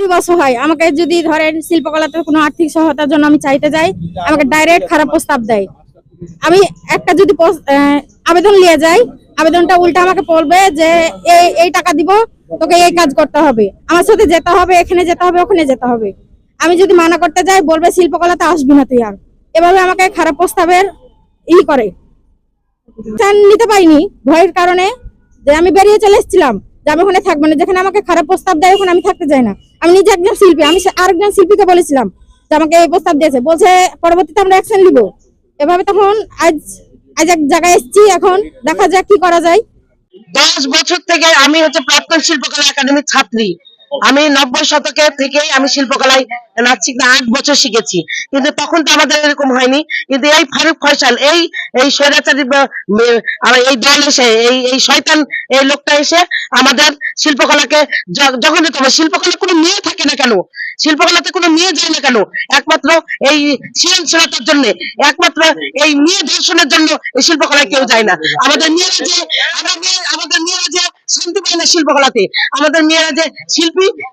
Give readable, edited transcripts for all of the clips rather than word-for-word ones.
গরিব অসহায়, আমাকে যদি ধরেন শিল্পকলাতে কোনো আর্থিক সহায়তার জন্য আমি চাইতে যাই, আমাকে ডাইরেক্ট খারাপ প্রস্তাব দেয়। আমি একটা যদি আবেদন নিয়ে যাই, আবেদনটা উল্টা আমাকে বলবে যে এই টাকা দিব, তোকে এই কাজ করতে হবে, আমার সাথে যেতে হবে, এখানে যেতে হবে, ওখানে যেতে হবে। আমি যদি মানা করতে যাই বলবে শিল্পকলাতে আসবি না তুই আর। এভাবে আমাকে খারাপ প্রস্তাবের করে। নিতে পাইনি ভয়ের কারণে, যে আমি বেরিয়ে চলে এসেছিলাম যে আমি ওখানে থাকবো না। যেখানে আমাকে খারাপ প্রস্তাব দেয় ওখানে আমি থাকতে চাই না। আমি নিজে একজন শিল্পী, আমি আরেকজন শিল্পীকে বলেছিলাম যে আমাকে এই প্রস্তাব দিয়েছে, বলছে পরবর্তীতে আমরা অ্যাকশন নিব। এভাবে তখন আজ এক জায়গায় এসেছি, এখন দেখা যাক কি করা যায়। 10 বছর থেকে আমি প্রাক্তন শিল্পকলা একাডেমির ছাত্রী। আমি 90 শতকের থেকে আমি শিল্পকলায় নাচ শিখতে 8 বছর শিখেছি, কিন্তু তখন তো আমাদের এরকম হয়নি। কিন্তু এই ফারুক ফয়সাল, এই স্বৈরাচারী এই দল এসে, এই শয়তান এই লোকটা এসে আমাদের শিল্পকলাকে জঘন্যতম। শিল্পকলা কোনো মেয়ে থাকে না কেন, শিল্পকলাতে কোনো মেয়ে যায় না কেন? একমাত্র এই সৃজনশীলতার জন্য, একমাত্র এই মেয়ে ধর্ষণের জন্য এই শিল্পকলায় কেউ যায় না। আমাদের মেয়েরা যে শান্তি পায় না শিল্পকলাতে, আমাদের মেয়েরা যে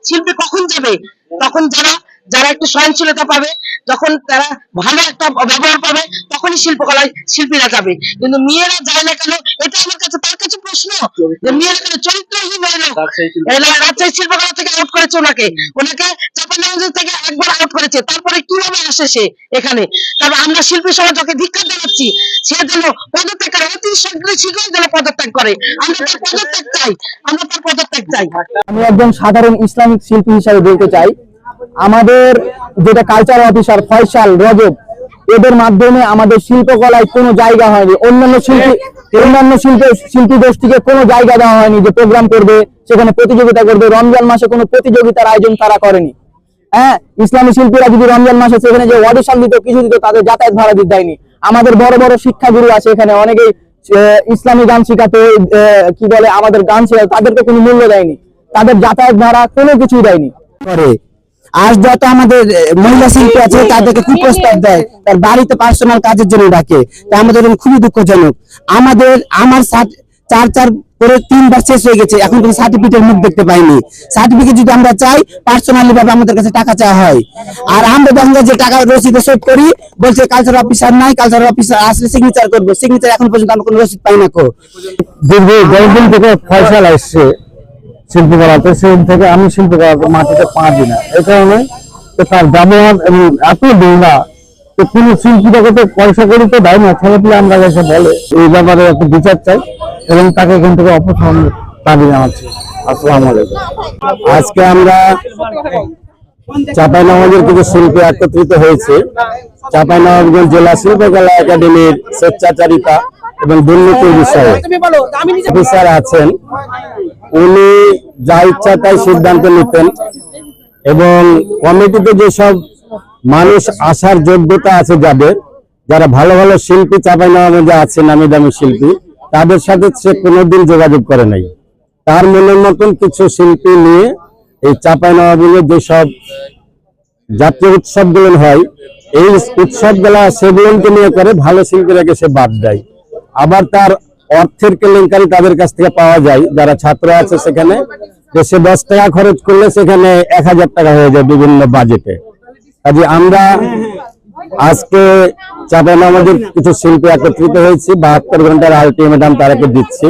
শিল্পী কখন যাবে? তখন যারা একটু সহনশীলতা পাবে, যখন তারা ভালো একটা ব্যবহার পাবে, তখনই শিল্পকলায় শিল্পীরা যাবে। কিন্তু মেয়েরা যায় না কেন? এটা আমার কাছে, তার কাছে প্রশ্ন যে মেয়েরা কেন চরিত্রহীন হয়ে রাজশাহী শিল্পকলা থেকে আউট করেছে ওনাকে চাঁপাইনবাবগঞ্জ থেকে একবার আউট করেছে, তারপরে কিভাবে আসে সে এখানে? তবে আমরা শিল্পী সমাজ ওকে ধিক্কার জানাচ্ছি, সে যেন পদত্যাগ করে, অতি শীঘ্রই যেন পদত্যাগ করে। আমরা তার পদত্যাগ চাই। আমি একজন সাধারণ ইসলামিক শিল্পী হিসাবে বলতে চাই, আমাদের যেটা কালচার অফিসার ফয়সাল, রজব, এদের মাধ্যমে আমাদের শিল্পকলায় কোনো জায়গা হয়নি। অন্যান্য শিল্পী গোষ্ঠীকে কোনো জায়গা দেওয়া হয়নি যে প্রোগ্রাম করবে, সেখানে প্রতিযোগিতা করবে। রমজান মাসে কোনো প্রতিযোগিতার আয়োজন তারা করেনি। হ্যাঁ, ইসলামী শিল্পীরা যদি রমজান মাসে সেখানে যে অডিশন দিত, কিছু দিত, তাদের যাতায়াত ভাড়া দিতে দেয়নি। আমাদের বড় বড় শিক্ষাগুরু আছে এখানে, অনেকেই ইসলামী গান শিখাতে কি বলে আমাদের গান শেখাতে, তাদেরকে কোনো মূল্য দেয়নি, তাদের যাতায়াত ভাড়া কোনো কিছুই দেয়নি। করে আজ যত আমাদের মহিলা শিল্পী আছে তাদেরকে কুপ্রস্তাব দেয়, তার বাড়িতে পার্সোনাল কাজের জন্য ডাকে। তা আমাদের খুবই দুঃখজনক। আমার 4 করে 3বার শেষ হয়ে গেছে, এখন কোনো সার্টিফিকেটের মুখ দেখতে পাইনি। সার্টিফিকেট যদি আমরা চাই, পার্সোনালি ভাবে আমাদের কাছে টাকা চাওয়া হয়। আর আমরা যখন যে টাকা রসিদে শোধ করি, বলছে কালচারাল অফিসার নাই, কালচারাল অফিসার আসলে সিগনেচার করবো। সিগনেচার এখন পর্যন্ত আমরা কোনো রসিদ পাই না। দীর্ঘ 10 দিন থেকে ফয়সাল আসছে শিল্পকলাতে, সেদিন থেকে আমি শিল্পকলাতে মাটিতে পা দিই না। এই কারণে তার ব্যবহার এত দিনা, তো কোনো শিল্পীটাকে তো পয়সা করে তো দেয় না, ছেলেপিলে আমরা কাছে বলে। এই ব্যাপারে একটু বিচার চাই এবং তাকে এখান থেকে অপসারণ দাবি জানাচ্ছি। আসসালামু আলাইকুম। আজকে আমরা চাঁপাইনবাবগঞ্জের কিছু শিল্পী একত্রিত হয়েছে চাঁপাইনবাবগঞ্জ জেলা শিল্পকলা একাডেমির স্বেচ্ছাচারিতা এবং দুর্নীতির বিষয়ে অফিসার আছেন। উনি যা ইচ্ছা তাই সিদ্ধান্ত নিতেন এবং কমিটিতে যেসব মানুষ আসার যোগ্যতা আছে, যারা ভালো ভালো শিল্পী চাঁপাইনবাবগঞ্জে আছে, নামি দামি শিল্পী, তাদের সাথে সে কোনোদিন যোগাযোগ করে নাই। তার মনের মতন কিছু শিল্পী নিয়ে এই চাঁপাইনবাবগঞ্জে যেসব জাতীয় উৎসবগুলো হয়, এই উৎসবগুলা সেগুলোকে নিয়ে করে, ভালো শিল্পীরাকে সে বাদ দেয়। আবার তার অর্থের কেলেঙ্কারি তাদের কাছ থেকে পাওয়া যায়। যারা ছাত্র আছে সেখানে, যে সে 10 টাকা খরচ করলে সেখানে 1000 টাকা হয়ে যায় বিভিন্ন বাজেটে। কাজে আমরা আজকে চাঁপাইনবাবগঞ্জের কিছু শিল্পী একত্রিত হয়েছি, 72 ঘন্টার আলটিমেটাম তারাকে দিচ্ছি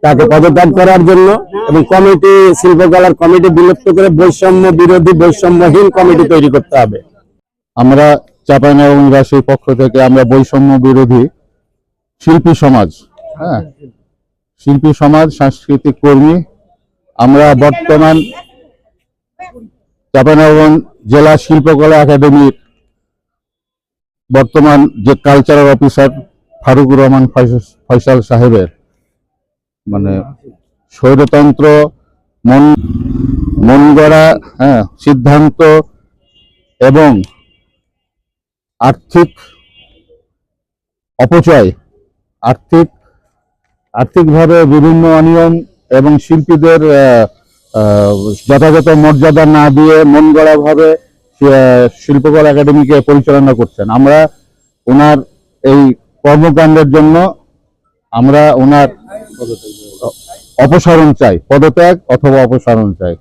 তাকে পদত্যাগ করার জন্য, এবং কমিটি, শিল্পকলার কমিটি বিলুপ্ত করে বৈষম্য বিরোধী, বৈষম্যহীন কমিটি তৈরি করতে হবে। আমরা চাঁপাইনবাবগঞ্জবাসীর পক্ষ থেকে আমরা বৈষম্য বিরোধী শিল্পী সমাজ, শিল্পী সমাজ, সাংস্কৃতিক কর্মী, আমরা বর্তমান চাঁপাইনবাবগঞ্জ জেলা শিল্পকলা একাডেমির বর্তমান যে কালচারাল অফিসার ফারুকুর রহমান ফয়সাল সাহেবের স্বৈরতন্ত্র, মন গড়া সিদ্ধান্ত এবং আর্থিক অপচয়, আর্থিকভাবে বিভিন্ন অনিয়ম এবং শিল্পীদের যথাযথ মর্যাদা না দিয়ে মন গড়া ভাবে শিল্পকলা একাডেমিকে পরিচালনা করছেন। আমরা ওনার এই কর্মকাণ্ডের জন্য আমরা ওনার অপসারণ চাই, পদত্যাগ অথবা অপসারণ চাই।